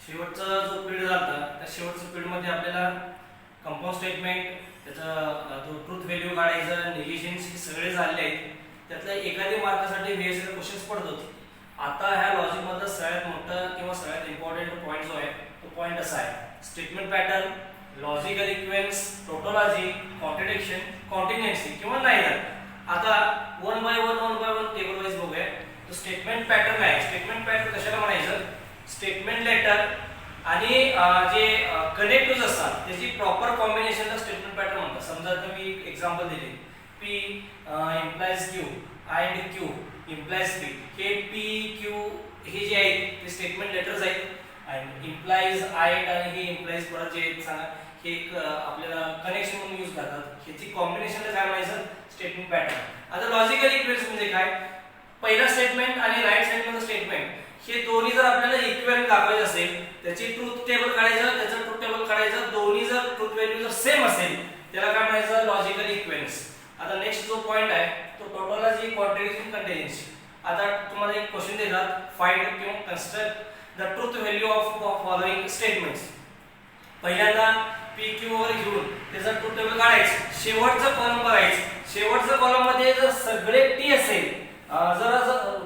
शेवटचा जो पिरियड झाला त्या शेवटच्या पिरियडमध्ये आपल्याला कंपाऊंड स्टेटमेंट त्याचा जो ट्रूथ व्हॅल्यू काढायचं निगेशन्स हे सगळे झाले आहेत. त्यातल्या एखाद्या मार्कासाठी व्हीएसएल क्वेश्चन्स पडत होते. आता ह्या लॉजिक मधला सगळ्यात मोठा किंवा सगळ्यात इम्पॉर्टंट पॉईंट जो आहे तो पॉईंट असा आहे statement pattern, logical equivalence, tautology, contradiction, continuancy किंवा नायदर. आता one by one table wise बघूया. तो स्टेटमेंट पॅटर्न आहे. स्टेटमेंट पॅटर्न कशाला म्हणायचं? स्टेटमेंट लेटर आणि जे कनेक्टिव्ह असतात त्याची प्रॉपर कॉम्बिनेशनला स्टेटमेंट पॅटर्न म्हणतात. समजा तुम्ही एक एक्झाम्पल दिले P implies Q and Q implies P. हे P Q हे जे आहेत ते स्टेटमेंट लेटर्स आहेत आणि implies and आणि हे implies परत जे सांगा हे आपल्याला कनेक्शन म्हणून यूज करतात. ह्याची कॉम्बिनेशनला काय म्हणायचं? Statement pattern. आता लॉजिकल इक्विव्हॅलेन्स म्हणजे काय? पहिला स्टेटमेंट आणि राईट साइड मधलं स्टेटमेंट हे दोन्ही जर आपल्याला इक्विव्हॅलेंट दाखवायचे असेल त्याची ट्रूथ टेबल काढायचं, त्याचं ट्रूथ टेबल काढायचं, दोन्ही जर ट्रूथ व्हॅल्यू जर सेम असेल त्याला काय म्हणायचं? Logical equivalence. आता नेक्स्ट जो पॉइंट आहे तो टोटोलॉजी, कॉन्ट्रडिक्शन, कंटिन्युएन्सी. आता तुम्हाला एक क्वेश्चन देतात फाइंड किंवा construct the truth value of following statements. पहिल्यांदा PQ वर घेऊन त्याचं ट्रूथ टेबल काढायचं, शेवटचं कॉलम बघायचं. शेवटच्या कॉलम मध्ये जर सगळे T असेल, जर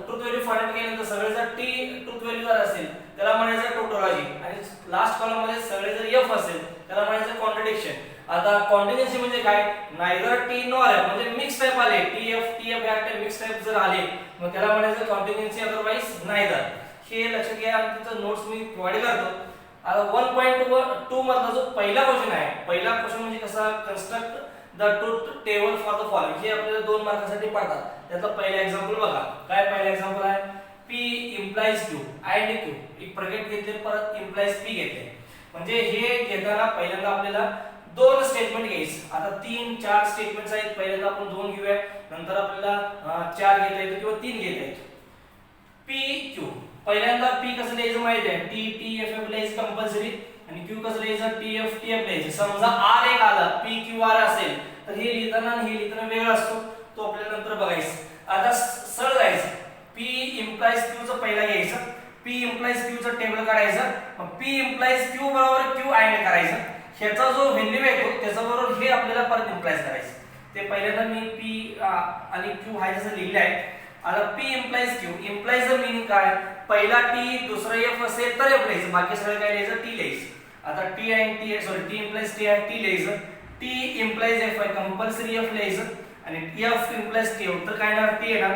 ट्रूथ व्हॅल्यू फाइंड केल्यानंतर सगळे जर T ट्रूथ व्हॅल्यू जर असेल त्याला म्हणायचं टोटोलॉजी आणि लास्ट कॉलम मध्ये सगळे जर F असेल त्याला म्हणायचं कॉन्ट्रडिक्शन. आता कॉन्टिन्युएन्सी म्हणजे काय? नायदर T नॉर F म्हणजे मिक्स टाइप आले TF या टाइप मिक्स टाइप जर आले मग त्याला म्हणायचं कॉन्टिन्युएन्सी, अदरवाइज नायदर. हे लक्षात घ्या आणि त्याचं नोट्स मी प्रोव्हाइड करतो. आता 1.2 मधला जो पहिला क्वेश्चन आहे, पहिला क्वेश्चन म्हणजे कसा? Construct the truth table for the following. हे आपल्याला 2 मार्कासाठी पडतात. त्याचा पहिला एक्झाम्पल बघा. काय पहिला एक्झाम्पल आहे? P implies Q and Q. एक ब्रॅकेट घेतले परत implies P घेतले. म्हणजे हे घेताना पहिल्यांदा आपल्याला 2 स्टेटमेंट घ्यायचे. आता 3-4 स्टेटमेंट्स आहेत. पहिल्यांदा आपण 2 घेऊया, नंतर आपल्याला 4 घेता येतं किंवा 3 घेता येतं. P Q. पहिल्यांदा P कसं लिहायचं माहिती आहे? T T F F लिहायचं कंपल्सरी आणि Q कसं लिहायचं? T F T F लिहायचं. समजा R एक आला P Q R असेल तर हे लिहिताना आणि हे लिहिताना वेगळा असतो, तो आपल्याला नंतर बघायचं. आता सरळ जायचं. P implies Q चं पहिला घ्यायचं, P implies Q चं टेबल काढायचं, मग P implies Q बरोबर Q अँड करायचं. ह्याचा जो व्हॅल्यू येतो त्याच्याबरोबर हे आपल्याला परत इम्प्लाइज करायचं. ते पहिल्यांदा मी P आणि Q हाय जसं लिहिलं आहे. आता P implies Q इम्प्लाइजचं मीनिंग काय? पहिला T दुसरा F असेल तर F लिहायचं, बाकी सगळं काय लिहायचं? T लिहायचं. आता T and T sorry T implies T आहे T लिहायचं. T implies F आहे कंपल्सरी F लिहायचं आणि F implies T उत्तर काय येणार? T येणार.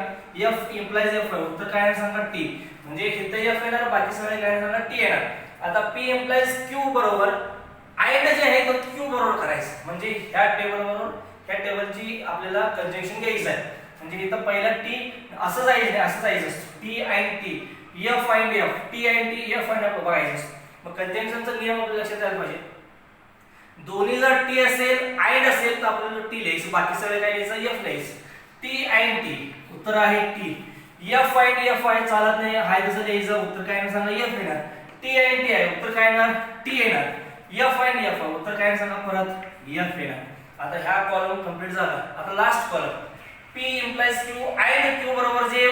F implies F आहे उत्तर काय येणार सांगा? T. म्हणजे इथे F येणार, बाकी सगळे काय सांगा? T येणार. आता P implies Q बरोबर अँड जे आहे तो Q बरोबर करायचं. म्हणजे ह्या टेबल बरोबर ह्या टेबलची आपल्याला कंजंक्शन घ्यायचं आहे. म्हणजे इथं पहिला T असं जायचं, असं जायचं T and T, F and F, T and T, F and F बघायचं. मग कंजंक्शनचा नियम आपल्याला लक्षात आला पाहिजे. दोन्ही जर T असेल अँड असेल तर आपल्याला T लिहायचं, बाकी सगळे काय लिहायचं? F लिहायचं. T and T उत्तर आहे T. F and F आहे चालत नाही, हाय तसं लिहायचं, उत्तर काय येणार सांगा? F येणार. T and T आहे उत्तर काय येणार? T येणार. F and F आहे उत्तर काय सांगा? परत F येणार. आता ह्या कॉलम कंप्लीट झाला. आता last column P implies Q and Q बरोबर जे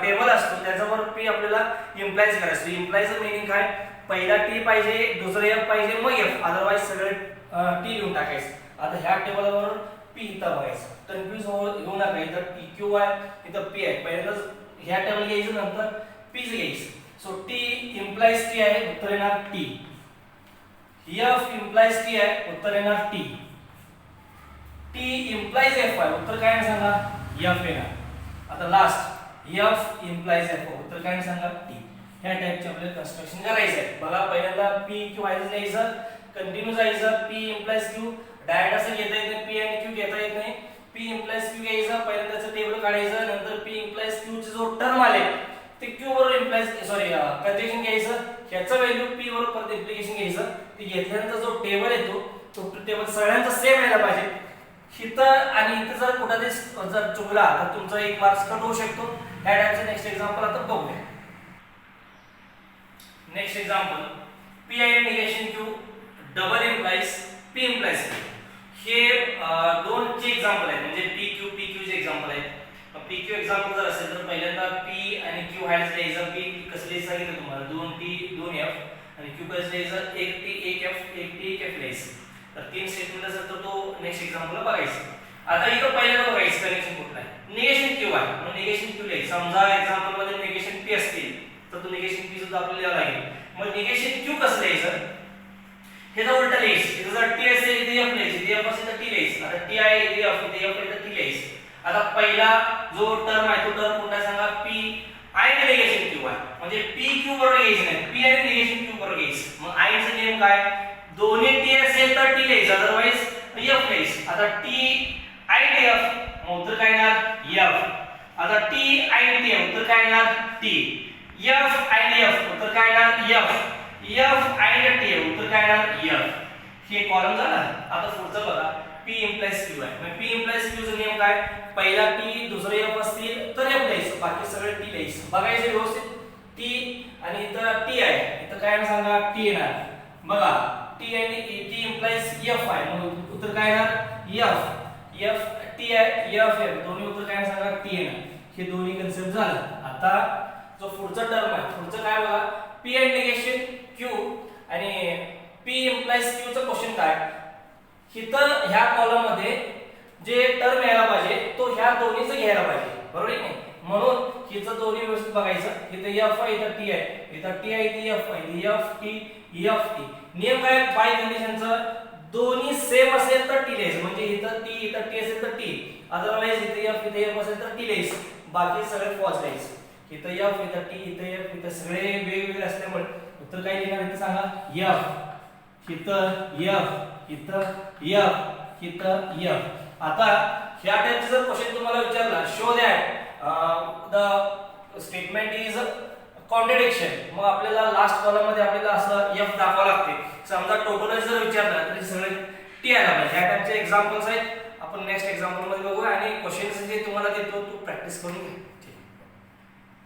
टेबल असतो त्याच्याबरोबर P आपल्याला इम्प्लाइज करायचं. इम्प्लाइजचं मीनिंग काय? पहिला T पाहिजे, दुसरा F पाहिजे, मग F, अदरवाइज सगळे T लिहून टाकायचं. आता ह्या टेबलवर P इथं बघायचं. कन्फ्यूज होऊ नका. इथं Q आहे, इथं P आहे. पहिल्यांदा ह्या टेबल घ्यायचं, नंतर P घ्यायचं. सो T implies T आहे उत्तर येणार T. F implies T आहे उत्तर येणार T. T implies F आहे उत्तर काय सांगा? F येणार. आता लास्ट F implies F उत्तर काय सांगा? T. ह्या टाइपचे आपल्याला कन्स्ट्रक्शन करायचं आहे. बघा पहिल्यांदा P Q व्हायचं लिहायचं, कंटिन्यू जायचं. P implies Q डायरेक्ट असं घेता येत नाही, P आणि Q घेता येत नाही. P implies Q घ्यायचं, पहिल्यांदा त्याचं टेबल काढायचं, नंतर P implies Q चे जो टर्म आले ते Q बरोबर इम्प्लाइज सॉरी कंजंक्शन घ्यायचं. ह्याचं व्हॅल्यू P बरोबर परत इम्प्लिकेशन घ्यायचं. ते घेतल्यानंतर जो टेबल येतो तो टेबल सगळ्यांचा सेम यायला पाहिजे. इथं आणि इथं जर कुठे जर चुकला तर तुमचा 1 मार्क्स कट होऊ शकतो. ह्या टाइपचं नेक्स्ट एक्झाम्पल आता बघूया. Next example P and negation Q double implies P implies Q. हे 2 चे एक्झाम्पल आहेत, म्हणजे PQ चे एक्झाम्पल आहेत. PQ एक्झाम्पल जर असेल तर पहिल्यांदा P आणि Q हायच लिहायचं. P कसं लिहायचं सांगितलं तुम्हाला? 2T 2F आणि क्यू कसं लिहायचं, एक टी एक एफ लिहायचं. तर 3 स्टेटमेंट असेल तर तो नेक्स्ट एक्झाम्पलला बघायचं. आता इथं पहिल्यांदा बघायचं कनेक्शन कुठलं आहे, निगेशन क्यू आहे, मग निगेशन क्यू लिहायचं. समजा एक्झाम्पल मध्ये निगेशन पी असतील तर तो निगेशन पी सुद्धा आपल्याला लिहावं लागेल. मग निगेशन क्यू कसं लिहायचं, हे जर उलट लिहायचं. इथं जर टी असेल इथे एफ लिहायचं, इथे एफ असेल तर टी लिहायचं. आता टी आहे इथे एफ, इथे एफ आहे तर टी लिहायचं. आता पहिला जो टर्म आहे तो टर्म कोणता सांगा, पी आणि निगेशन क्यू आहे. म्हणजे पी क्यू बरोबर घ्यायचं नाही, पी आणि निगेशन क्यू बरोबर घ्यायचं. मग आयचं नियम काय, दोन्ही टी असेल तर टी लिहायचं, अदरवाइज एफ लिहायचं. आता टी आणि एफ मग उत्तर काय येणार एफ. आता टी आणि टी उत्तर काय येणार टी. एफ आणि एफ उत्तर काय येणार एफ. एफ आणि टी उत्तर काय येणार एफ. हे कॉलम झाला. आता पुढचं बघा, P implies Q आहे. मग P implies Q चा नियम काय, पहिला T दुसरा F असतील तर F लिहायचं, बाकी सगळे T लिहायचं. बघायचं व्यवस्थित. T आणि इथं T आहे, इथं काय सांगा T येणार. बघा T आणि T implies F आहे, मग उत्तर काय येणार F. F T आहे F आहे, दोन्ही उत्तर काय सांगा T येणार. हे दोन्ही कन्सेप्ट झालं. आता जो पुढचा टर्म आहे, पुढचं काय बघा, P and negation Q आणि P implies Q चा क्वेश्चन काय, इथं ह्या कॉलम मध्ये जे टर्म यायला पाहिजे तो ह्या दोन्हीचं घ्यायला पाहिजे, बरोबर आहे की. म्हणून हिचं दोन्ही व्यवस्थित बघायचं. इथं F आहे, इथं T आहे, इथं T आहे, इथं F आहे, इथं F T F T. नियम काय, बाय कंडिशनचं दोन्ही सेम असेल तर T लिहायचं. म्हणजे इथं T इथं T असेल तर T, अदरवाइज इथं F इथं F असेल तर T लिहायचं, बाकी सगळे फॉल्स लिहायचं. इथं F इथं T इथं F इथं सगळे वेगवेगळे असल्यामुळे उत्तर काय लिहिणार इथं सांगा F, इथं F, इथं F, इथं F. आता ह्या टाइपचा जर क्वेश्चन तुम्हाला विचारला, show that the statement is contradiction, मग आपल्याला लास्ट कॉलम मध्ये आपल्याला असं F दाखवावं लागते. समजा टोटलाइज जर विचारला तर सगळे T आला पाहिजे. ह्या टाइपचे एक्झाम्पल्स आहेत, आपण नेक्स्ट एक्झाम्पल मध्ये बघूया. आणि क्वेश्चन्स जे तुम्हाला देतो तो प्रॅक्टिस करून घ्या.